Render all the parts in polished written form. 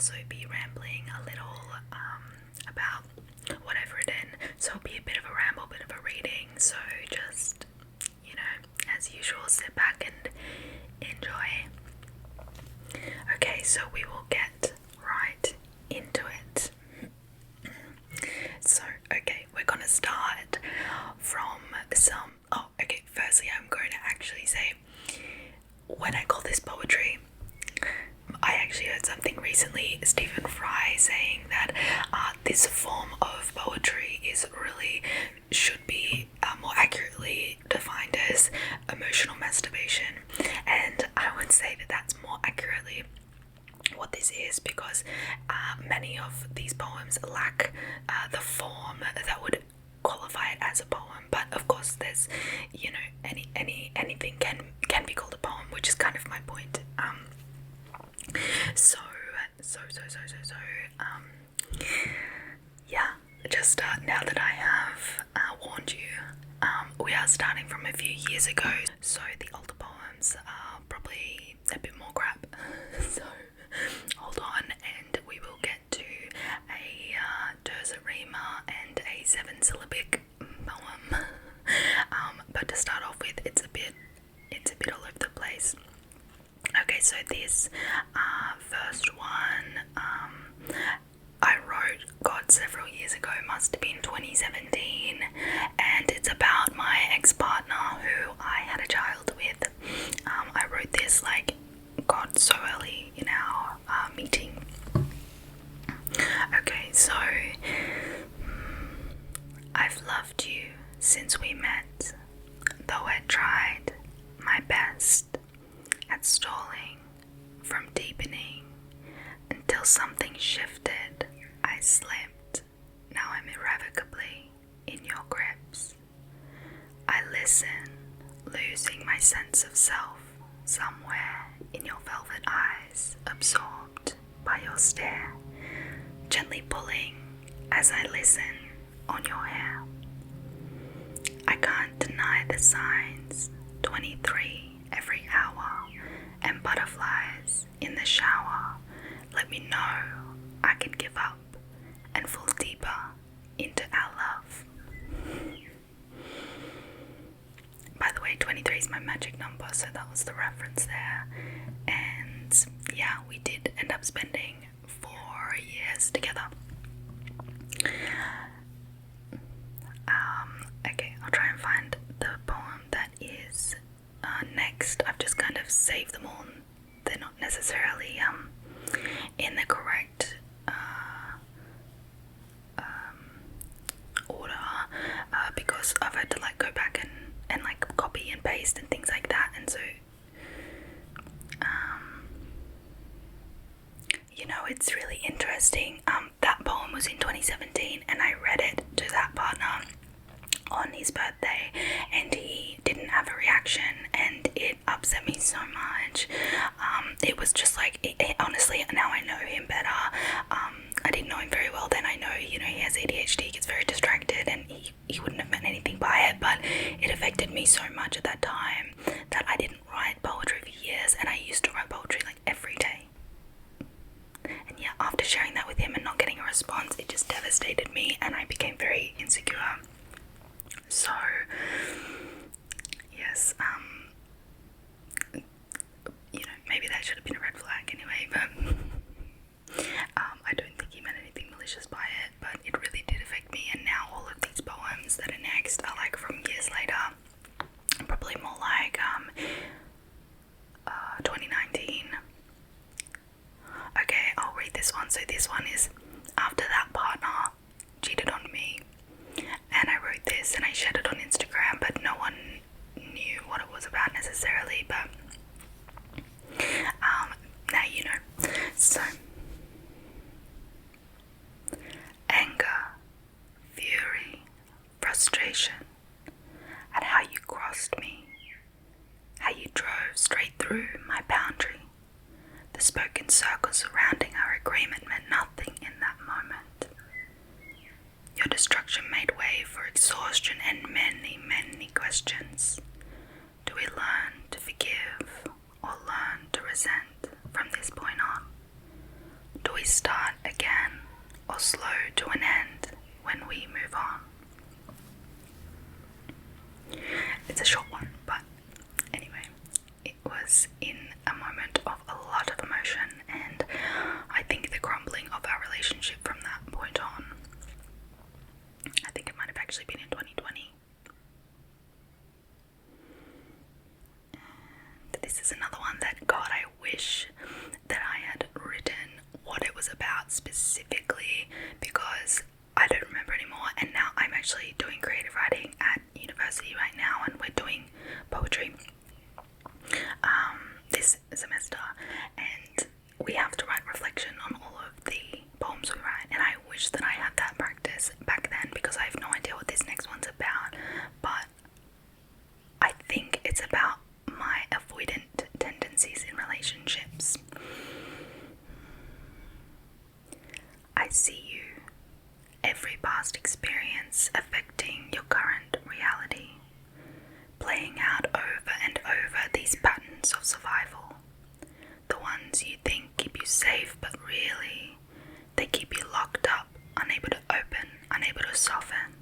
also be rambling a little about what I've written. So it'll be a bit of a ramble, a bit of a reading. So just, as usual, sit back and enjoy. Okay, so we will get right into it. So, okay, we're gonna start from some. Oh, okay, firstly, I'm going to actually say, when I call this poetry, I actually heard something recently, Stephen Fry saying that this form of poetry should be more accurately defined as emotional masturbation, and I would say that that's more accurately what this is, because many of these poems lack the form that would qualify it as a poem. But of course, there's anything can be called a poem, which is kind of my point. Yeah, just now that I have warned you, we are starting from a few years ago, so the older poems are probably a bit more crap. So hold on, and we will get to a terza rima and a 7-syllabic poem. But to start off with, it's a bit all over the place. Okay, so this first one I wrote, several years ago, must have been 2017, and it's about my ex-partner who I had a child with. I wrote this so early in our meeting. Okay, so I've loved you since we met, though I tried my best at stalling from deepening until something shifted. I slipped. Now I'm irrevocably in your grips. I listen, losing my sense of self somewhere in your velvet eyes, absorbed by your stare, gently pulling as I listen on your hair. I can't deny the signs, 23 every hour, and butterflies in the shower. Let me know I can give up and fall deeper into our love. By the way, 23 is my magic number, so that was the reference there. And yeah, we did end up spending 4 years together. Okay, I'll try and find the poem that is next. I've just kind of saved them all. They're not necessarily in the correct order, because I've had to go back and copy and paste and things like that, and so it's really interesting. That poem was in 2017, and I read it to that partner on his birthday, and he didn't have a reaction, and it upset me so much. It was just honestly, now I know him better. I didn't know him very well then. I know, he has ADHD, gets very distracted, and he wouldn't have meant anything by it, but it affected me so much at that time that I didn't write poetry for years, and I used to write poetry every day. And yeah, after sharing that with him and not getting a response, it just devastated me, and I became very insecure. So, yes, maybe that should have been a red flag anyway, but I don't think he meant anything malicious by it, but it really did affect me, and now all of these poems that are next are from years later, probably more 2019. Okay, I'll read this one. So this one is, after that partner cheated on me, and I wrote this and I shared it on Instagram, but no one knew what it was about necessarily, but now you know. So, anger, fury, frustration at how you crossed me, how you drove straight through my boundary. The spoken circle surrounding our agreement meant nothing in that moment. Your destruction made way for exhaustion and many, many questions. Do we learn to forgive or learn to resent from this point on? Do do we start again or slow to an end when we move on? It's a short one, but anyway, it was in a moment of a lot of emotion, and I think the crumbling of our relationship from that point on, I think it might have actually been in 2020. And this is another one that, God, I wish that I had written what it was about specifically, because I don't remember anymore. And now I'm actually doing creative writing at university right now, and we're doing poetry this semester, and we have to write reflection on all of the poems we write, and I wish that I had that practice back then, because I have no idea what this next one's about, but I think it's about my avoidant tendencies in relationships. I see you, every past experience affecting your current reality, playing out over and over these patterns of survival. The ones you think keep you safe, but really, they keep you locked up, unable to open, unable to soften.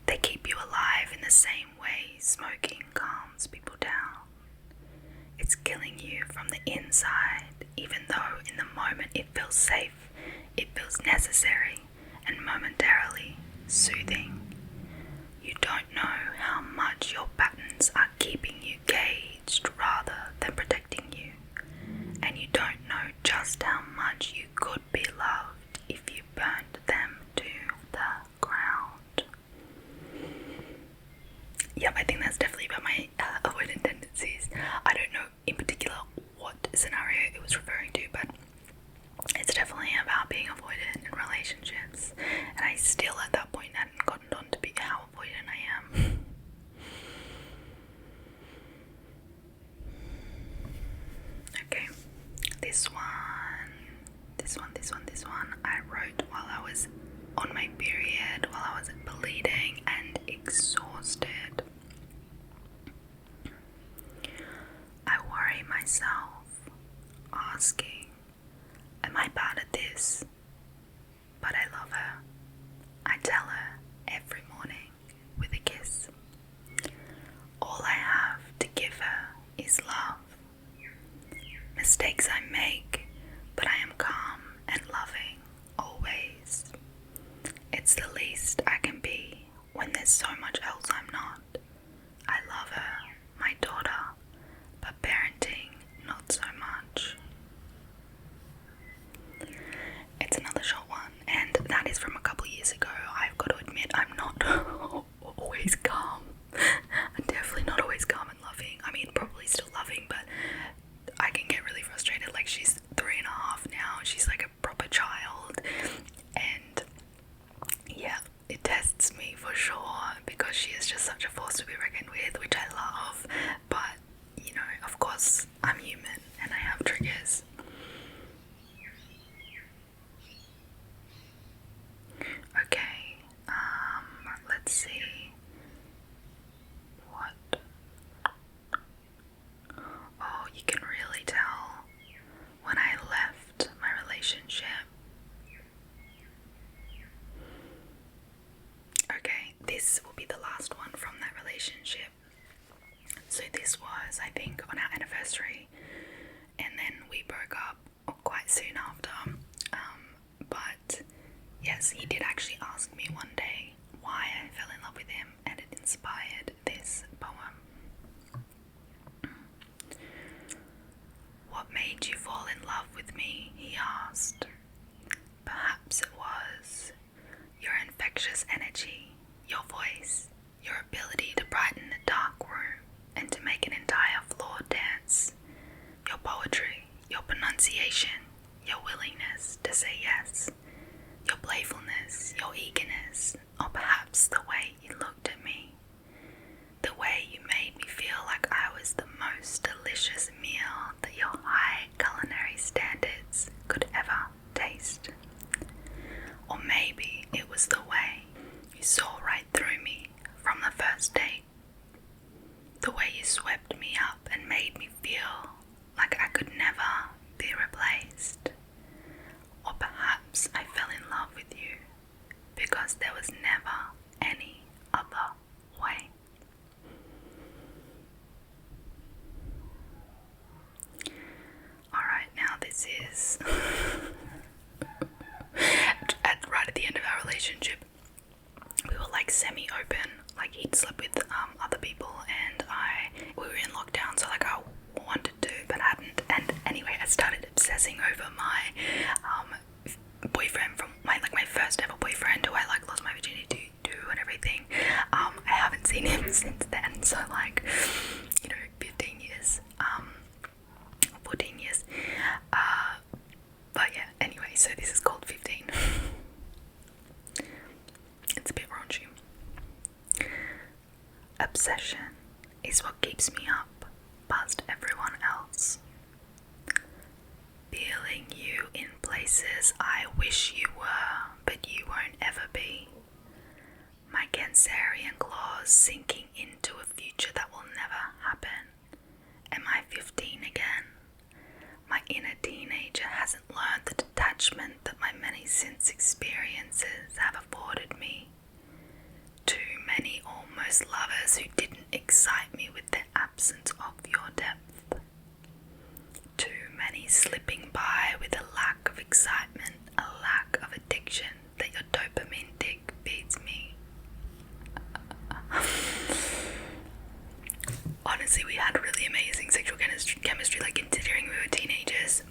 They keep you alive in the same way smoking calms people down. It's killing you from the inside, even though in the moment it feels safe, it feels necessary, and momentarily soothing. You don't know how much your patterns are keeping you caged rather than protecting you, and you don't know just how much you could be loved if you burned them to the ground. Yep, I think that's definitely about my avoidant tendencies. I don't know in particular what scenario it was referring to, but it's definitely about being avoidant in relationships, and I still at that point hadn't gotten on to be how avoidant I am. Okay, this one I wrote while I was on my period, while I was bleeding and exhausted. I worry myself, asking, am I bad at this? But I love her. I tell her every morning with a kiss. All I have to give her is love. Mistakes I make, but I am calm and loving always. It's the least I can be when there's so much else I'm not. I love her, my daughter, but parenting not so much. It's another short one, and that is from a couple years ago. I've got to admit, I'm not always calm. I'm definitely not always calm and loving. I mean, probably still loving, but I can get really frustrated. Like, she's 3.5 now. She's like a proper child, and yeah, it tests me for sure, because she is just such a force to be reckoned with, which I love. But you know, of course, I'm human and I have triggers. Okay, let's see. What? Oh, you can really tell when I left my relationship. Okay, this will be the last one from that relationship. So this was, I think, on our anniversary, and then we broke up quite soon after. But yes, he did actually ask me one day why I fell in love with him, and it inspired this poem. What made you fall in love with me? He asked. Perhaps it was your infectious energy, your voice, your ability to brighten a dark room and to make an entire floor dance, your poetry, your pronunciation, your willingness to say yes, your playfulness, your eagerness, or perhaps the way you looked at me, the way you made me feel like I was the most delicious meal that your high culinary standards could ever taste. Or maybe it was the way you saw right through me from the first date, the way you swept me up and made me feel like I could never be replaced. Or years, right at the end of our relationship, we were like semi-open. Like he'd slept with other people, and we were in lockdown, so like I wanted to but hadn't. And anyway, I started obsessing over my boyfriend from my first ever boyfriend, who I like lost my virginity to and everything. I haven't seen him since then, so like, 15 years, 14 years. But yeah, anyway, so this is called 15. It's a bit raunchy. Obsession is what keeps me up past everyone else. Feeling you in places I wish you were, but you won't ever be. My Cancerian claws sinking into a future that will never happen. Am I 15 again? My inner teenager hasn't learned the detachment that my many since experiences have afforded me. Too many almost lovers who didn't excite me with their absence of your depth. Too many slipping by with a lack of excitement, a lack of addiction that your dopamine dick feeds me. Honestly, we had really amazing sexual chemistry, like considering we were teenagers.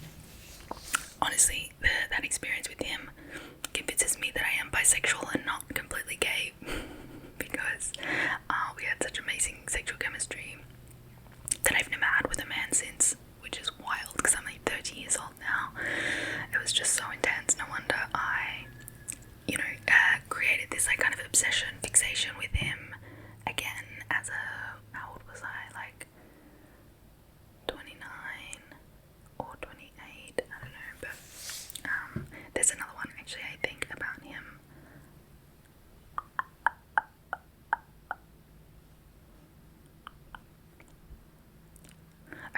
Honestly, that experience with him convinces me that I am bisexual and not completely gay, because we had such amazing sexual chemistry that I've never had with a man since, which is wild because I'm like 30 years old now. It was just so intense. No wonder I, created this like kind of obsession, fixation with him again as how old was I? Like 29 or 28, I don't know, but there's another one actually I think about him.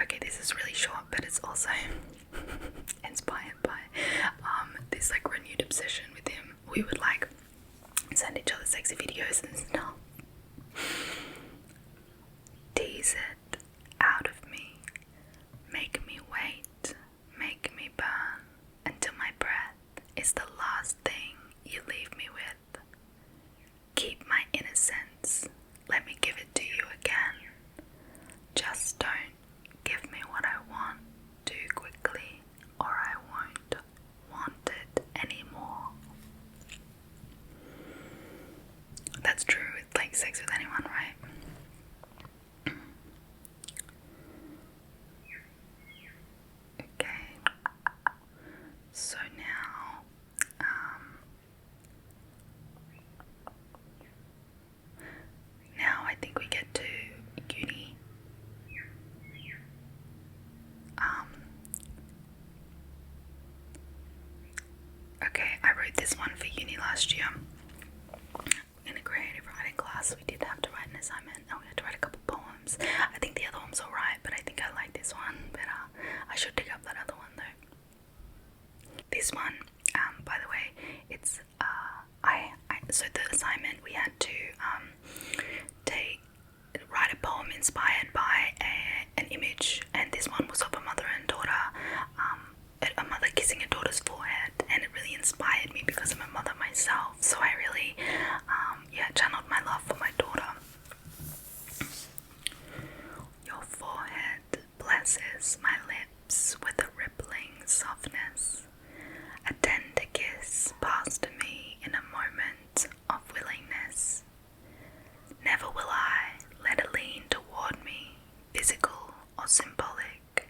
Okay, this is really short, but it's also inspired by this like renewed obsession with him. We would like send each other sexy videos and stuff. Tease it out of me, make me wait, make me burn until my breath is the last thing you leave me with. Keep my innocence, let me give it to you again. Just don't give me what I want too quickly, or I won't want it anymore. That's true with like sex with anyone, right? Okay. So now I think we get to uni. Okay, I wrote this one for uni last year. In a creative writing class, we did have to write an assignment and we had to write a couple poems. I think the other one's alright, but I think I like this one better. I should dig up that other one though. This one, by the way, it's so the assignment we had to write a poem inspired by an image, and this one was of a mother and daughter, a mother kissing a daughter's forehead, and it really inspired me because I'm a mother myself, so I really channeled my love for my daughter. Your forehead blesses my lips with a rippling softness. A tender kiss passed to me in a moment of willingness. Never will I let it lean toward me, physical or symbolic,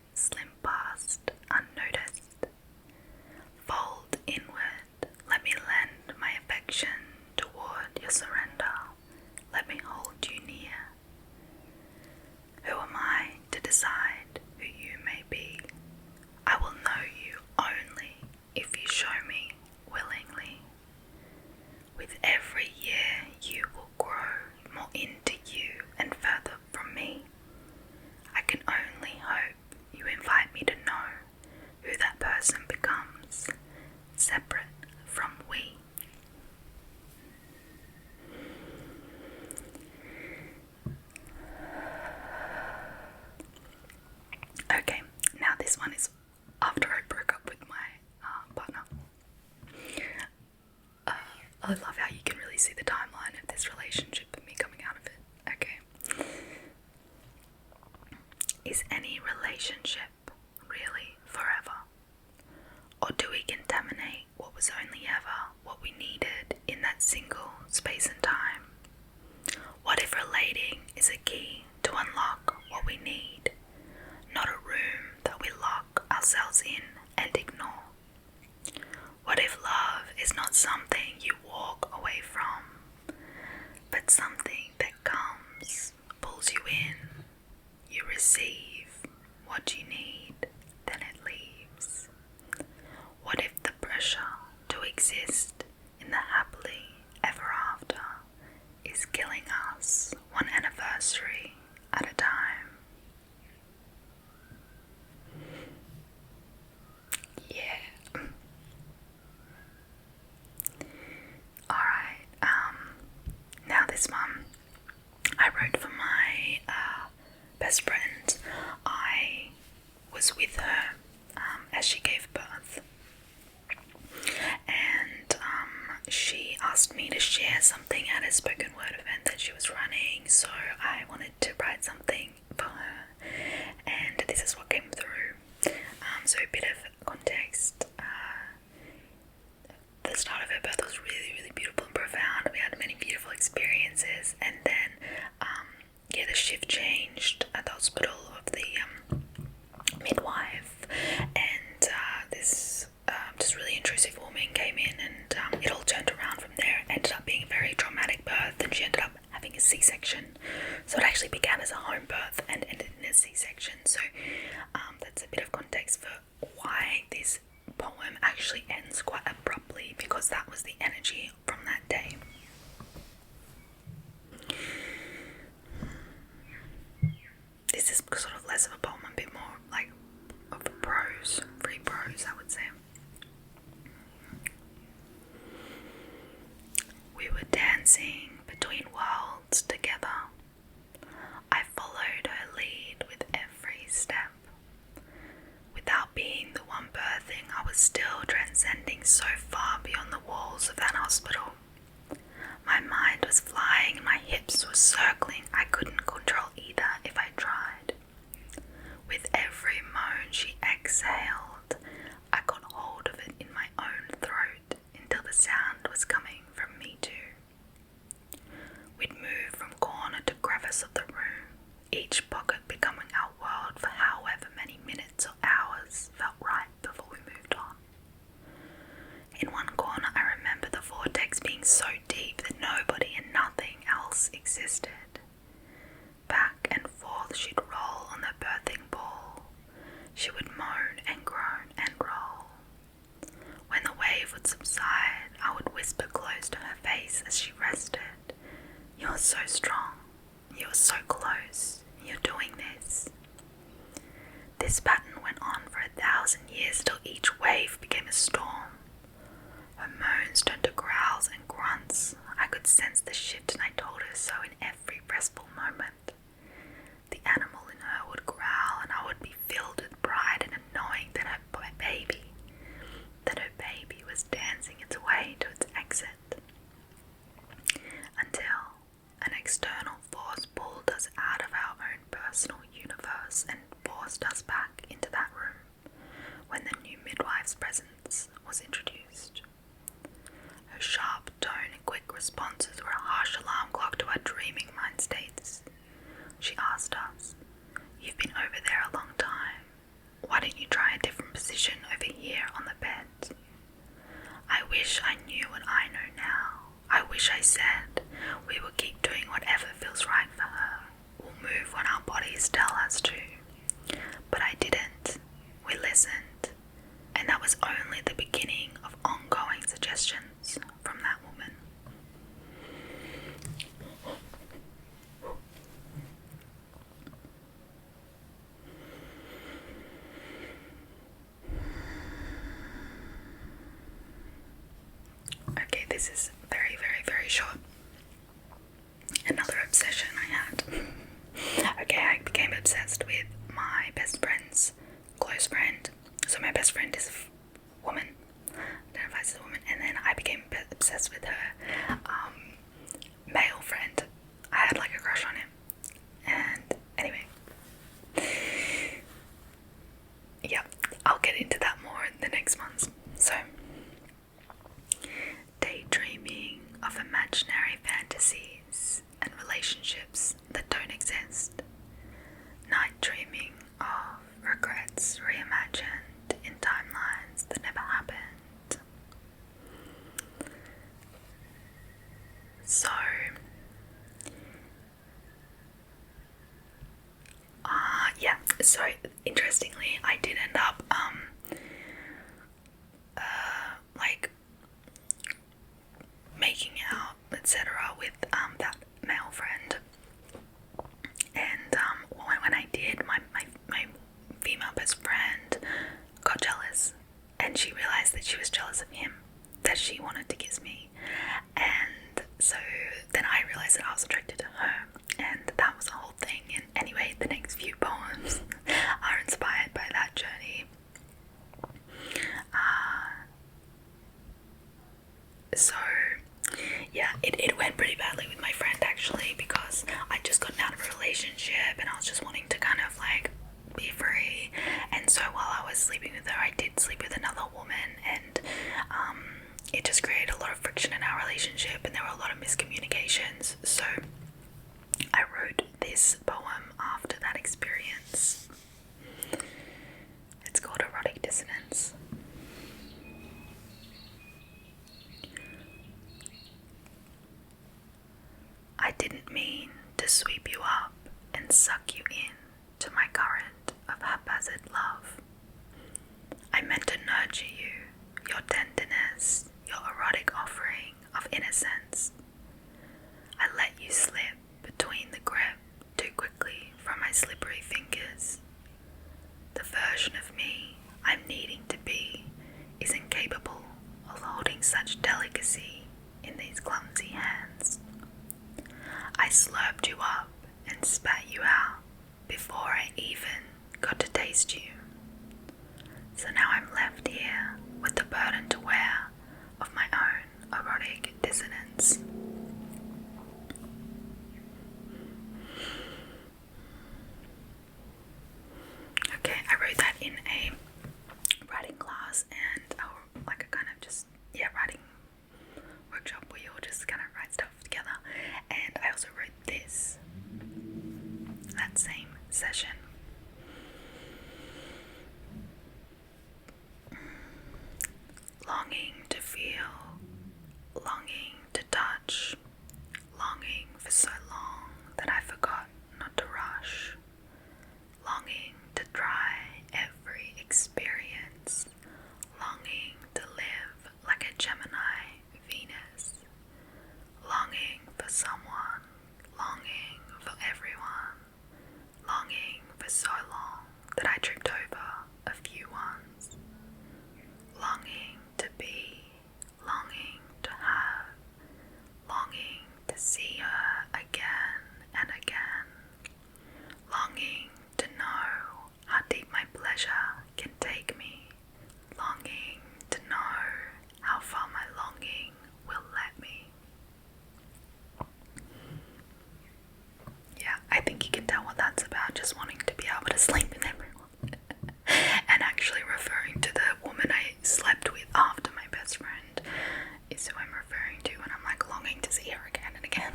I love how you can really see the timeline of this relationship and me coming out of it. Okay. Is any relationship really forever? Or do we contaminate what was only ever what we needed in that single space and time? What if relating is a key to unlock what we need, not a room that we lock ourselves in and ignore? What if love is not something you walk away from, but something that comes, pulls you in, you receive what you need, then it leaves? What if the pressure to exist in the happily ever after is killing us one anniversary at a time? Yeah. Alright, now this one I wrote for my best friend. I was with her as she gave birth, and she asked me to share something at a spoken word event that she was running, so I wanted to write something for her, and this is what came through. So a bit of context. The start of her birth was really, really beautiful and profound. We had many beautiful experiences, and then the shift changed at the hospital of the midwife, and this just really intrusive woman came in, and it all turned around from there. It ended up being a very traumatic birth, and she ended up having a C-section. So it actually began as a home birth and ended in a C-section. So that's a bit of context for why this poem actually ends quite abruptly, because that was the energy from that day. This is sort of less of a poem, a bit more like of a prose, free prose, I would say. We were dancing between worlds together. I followed her lead with every step. Without being the one birthing, I was still transcending so far beyond the walls of that hospital. My mind was flying and my hips were circling. I couldn't control either if I tried. With every moan she exhaled, I got hold of it in my own throat until the sound was coming from me too. We'd move from corner to crevice of the room, each pocket becoming our world for however many minutes or hours felt right before we moved on. In one corner I remember the vortex being so deep that nobody and nothing else existed. Back and forth she'd roll on the birthing ball. She would moan and groan and roll. When the wave would subside, I would whisper close to her face as she rested. "You're so strong. You're so close. You're doing this." This pattern went on for 1,000 years till each wave became a storm. Her moans turned to growls and grunts. I could sense the shift, and I told her so in every restful moment. The animal in her would growl, and I would be filled with pride and a knowing that her baby was dancing its way to its exit. Until an external force pulled us out of our own personal universe and forced us back into that room when the new midwife's presence was introduced. Her sharp tone and quick responses were a harsh alarm clock to our dreaming mind states. She asked us, "You've been over there a long time. Why don't you try a different position over here on the bed?" I wish I knew what I know now. I wish I said, "We will keep doing whatever feels right for her. We'll move when our bodies tell us to." But I didn't. We listened. And that was only the beginning of ongoing suggestions from that woman. Okay, this is very, very, very short. Another obsession I had. Okay, I became obsessed with my best friend's close friend. So my best friend is a woman. I don't know if I as a woman, and then I became obsessed with her male friend. I had like a crush on him, and anyway, yeah, I'll get into that more in the next months. So, daydreaming of imaginary fantasies and relationships that don't exist. Night dreaming of regrets reimagined in timelines that never happened. So, so interestingly, I did end up like making out, etc., with that male friend. And when I did, my female best friend got jealous, and she realized that she was jealous of him, that she wanted to kiss me, and so then I realized that I was attracted to her, and that was a whole thing. And anyway, the next few poems are inspired by that journey. So yeah, it went pretty badly with my friend, actually, because I just gotten out of a relationship and I was just wanting to kind of like be free. And so while I was sleeping with her, I did sleep with another woman, and it just created a lot of friction in our relationship, and there were a lot of miscommunications. So I wrote this poem after that experience. It's called Erotic Dissonance. I didn't mean to sweep you up and suck you in to my current of haphazard love. I meant to nurture you, your tenderness, your erotic offering of innocence. I let you slip between the grip too quickly from my slippery fingers. The version of me I'm needing to be is incapable of holding such delicacy in these clumsy hands. I slurped you up and spat you out before I even got to taste you. So now I'm left here with the burden to wear of my own erotic dissonance. Okay, I wrote that in a writing class, and like a kind of just, writing workshop where you all just kind of write stuff together. And I also wrote this that same session. Longing to feel, longing to touch, longing for so long that I forgot not to rush, longing to try every experience, longing to live like a Gemini Venus, longing for someone, longing for everyone, longing for so long that I tripped over a few ones, longing to be, longing to have, longing to see her again and again, longing to know how deep my pleasure can take me, longing to know how far my longing will let me. Yeah, I think you can tell what that's about, just wanting to be able to sleep with everyone. And actually referring to the woman I slept with after my best friend is who I'm referring to when I'm like longing to see her again and again.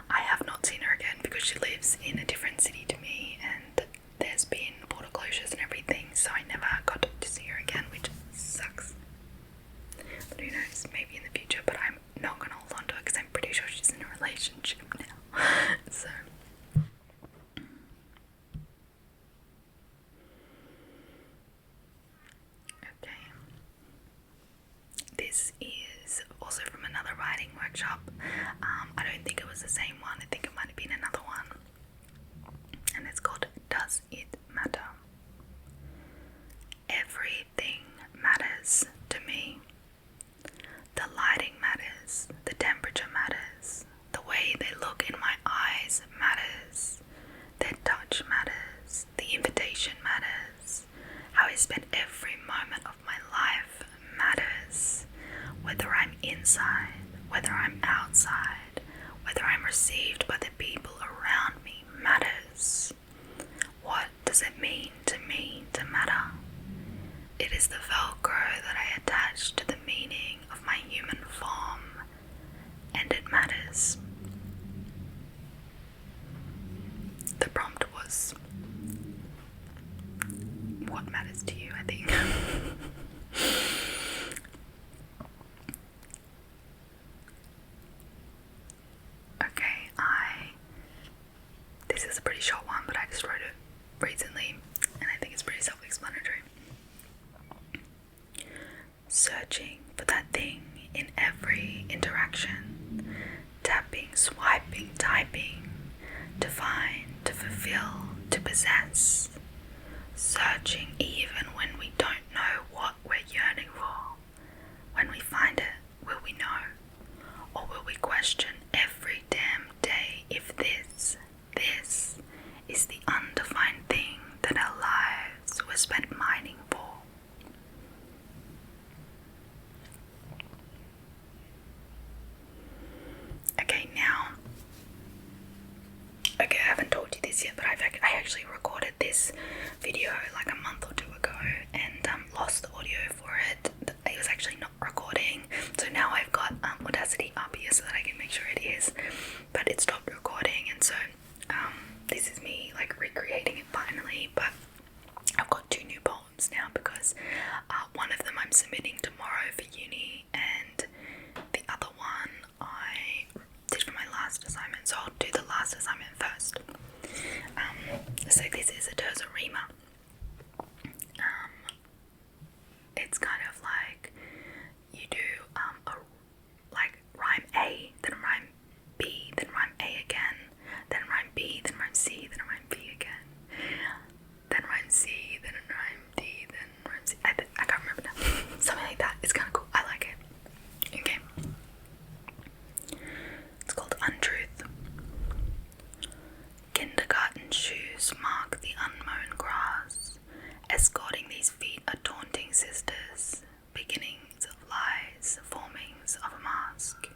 I have not seen her again because she lives in a different city to me, and there's been border closures and everything, so I never got to see her again, which sucks. But who knows, maybe in the future, but I'm not going to hold on to her because I'm pretty sure she's in a relationship now. So okay, this is also from another writing workshop. I don't think it was the same one, I think it might have been another one, and it's called Does It Matter? Everything matters to me. The lighting matters, the temperature matters, the way they look in my eyes matters, their touch matters, the invitation matters, how I spend every moment of my life matters. outside, whether I'm received by the people around me, matters. What does it mean to me to matter? It is the Velcro that I attach to the meaning of my human form, and it matters. The prompt was, what matters to you, I think. Okay, this is a pretty short one, but I just wrote it recently, and I think it's pretty self-explanatory. Searching for that thing in every interaction, tapping, swiping, typing, to find, to fulfill, to possess. Searching even when we don't know what we're yearning for. When we find it, will we know? Or will we question every damn day if this is the undefined thing that our lives were spent mining for? Okay, I haven't told you this yet, but I actually recorded this video like a month or two ago and lost the audio for it. It was actually not recording, so now I've got Audacity up here so that I can make sure it is, but it stopped recording, and so this is me like recreating it finally. But I've got 2 new poems now because one of them I'm submitting tomorrow for uni, and the other one I did for my last assignment, so I'll do the last assignment first. So this is a terza rima. It's kind of like you do like rhyme A, then rhyme B, then rhyme A again, then rhyme B, then rhyme C, then rhyme B again, then rhyme C, then rhyme D, then rhyme C. I can't remember now. Something like that. It's kind of cool. I like it. Okay. It's called Untruth. Kindergarten shoes mark the unmown grass. Escorting these feet are taunting sisters. Beginnings of lies, formings of a mask.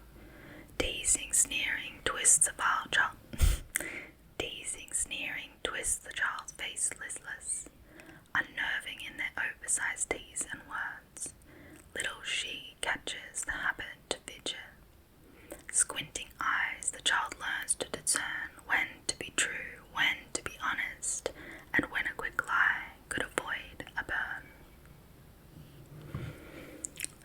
Teasing, sneering, twists a child. Teasing, sneering, twists the child's face listless. Unnerving in their oversized tease and words. Little she catches the habit to fidget. Squinting eyes, the child learns to discern when to be true, when to be honest, and when a quick lie could avoid a burn.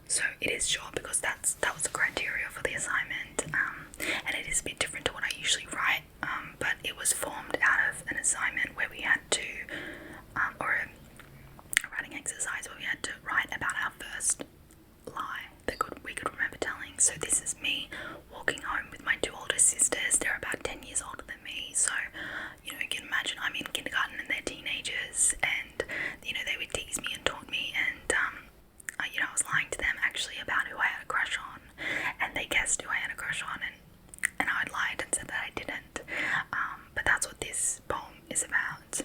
So it is short because that was the criteria for the assignment, and it is a bit different to what I usually write, but it was formed out of an assignment where we had to, or a writing exercise where we had to write about our first lie that we could remember telling. So this is me walking home with my 2 older sisters. They're about 10 years older than me, so you can imagine I'm in kindergarten and they're teenagers, and they would tease me and taunt me, and I was lying to them actually about who I had a crush on, and they guessed who I had a crush on, and I lied and said that I didn't, but that's what this poem is about.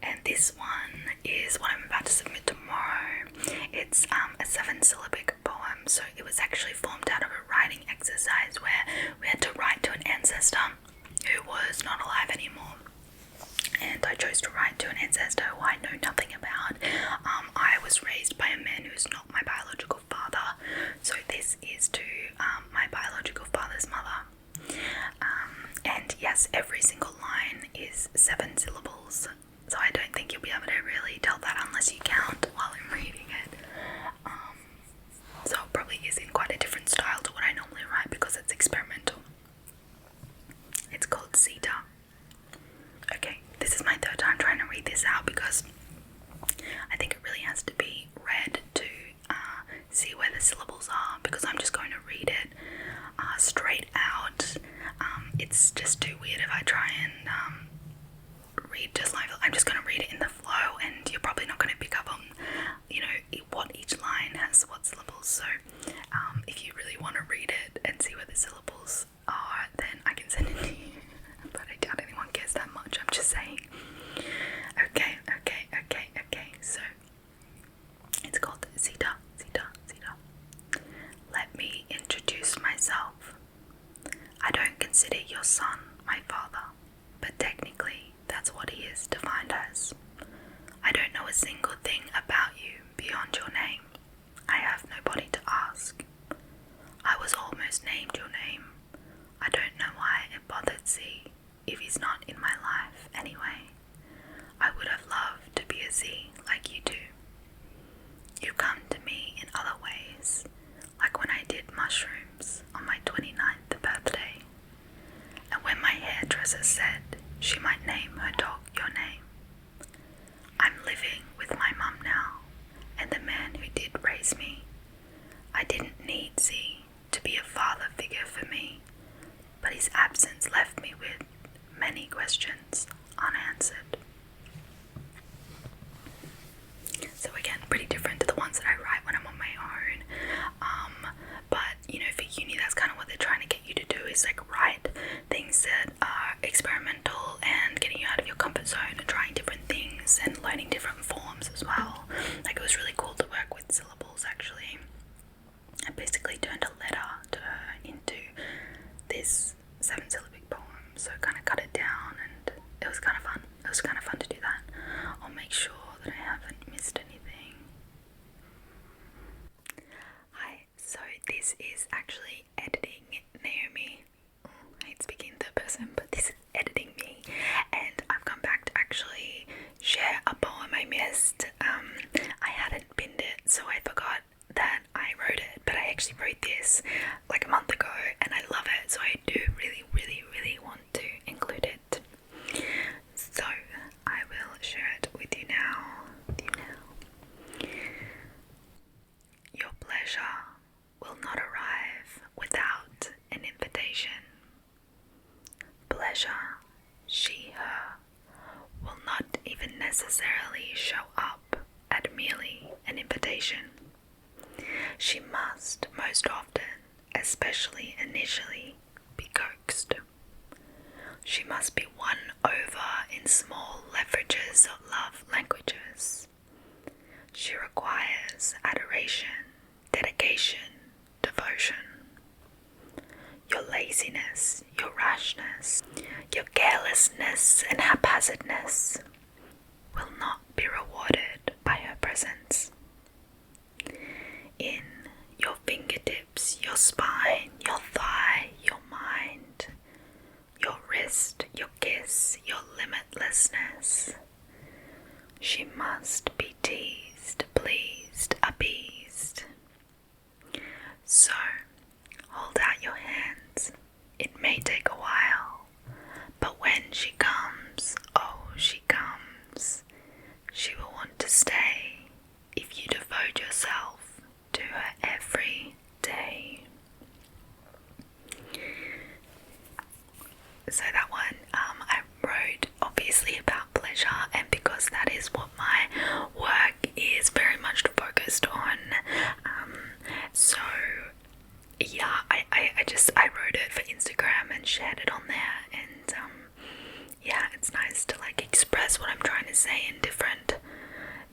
And this one is what I'm about to submit tomorrow. It's a 7-syllabic poem, so it was actually formed out of a writing exercise where we had to write to an ancestor who was not alive anymore. And I chose to write to an ancestor who I know nothing about. I was raised by a man who is not my biological father, so this is to my biological father's mother. And yes, every single line is 7 syllables. So I don't think you'll be able to really tell that unless you count while I'm reading it. So it probably is in quite a different style to what I normally write because it's experimental. It's called Sita. Okay, this is my 3rd time trying to read this out because I think it really has to be read to see where the syllables are, because I'm just going to read it straight out. It's just too weird if I try and read just like I'm just going to read it in the flow, and you're probably not going to pick up on what each line has what syllables. So if you really want to read it and see where the syllables are, then I can send it to you, but I doubt anyone cares that much. I'm just saying. Okay, so it's called Sita. stories that are experimental and getting you out of your comfort zone and trying different things and learning different forms as well. Like, it was really cool to work with syllables actually. I basically turned a letter to her into this 7-syllabic poem, so kind of cut it down, and it was kind of fun. It was kind of fun to do that. I'll make sure that I haven't missed anything. Hi, so this is actually editing Naomi. I hate speaking in third person, but this is editing me, and I've come back to actually share a poem I missed. I hadn't pinned it, so I forgot that I wrote it, but I actually wrote this like a month ago and I love it, so I do really want to include it. So I will share it with you now. Your pleasure will not arrive without an invitation. Pleasure, she, her, will not even necessarily show up at merely an invitation. She must, most often, especially initially, be coaxed. She must be won over in small leverages of love languages. She requires adoration, dedication, devotion. Your laziness, your rashness, your carelessness and haphazardness will not be rewarded by her presence. In your fingertips, your spine, your thigh, your mind, your wrist, your kiss, your limitlessness. She must be teased, pleased, appeased. So, hold out your hands. It may take a while, but when she comes, oh, she comes, she will want to stay if you devote yourself to her every day. So that one I wrote obviously about pleasure, and because that is what my work is very much focused on, so yeah, I wrote it for Instagram and shared it on there, and yeah, it's nice to like express what I'm trying to say in different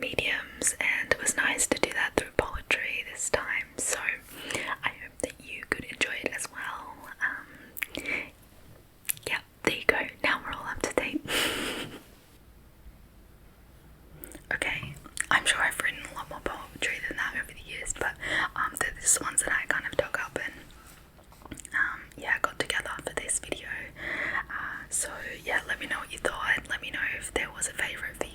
mediums, and it was nice to do that through poetry this time, so I hope that you could enjoy it as well. Yeah, there you go, now we're all up to date. Okay, I'm sure I've written a lot more poetry than that over the years, but they're just ones that I kind of dug up and yeah, got together for this video. So yeah, let me know what you thought. Let me know if there was a favourite for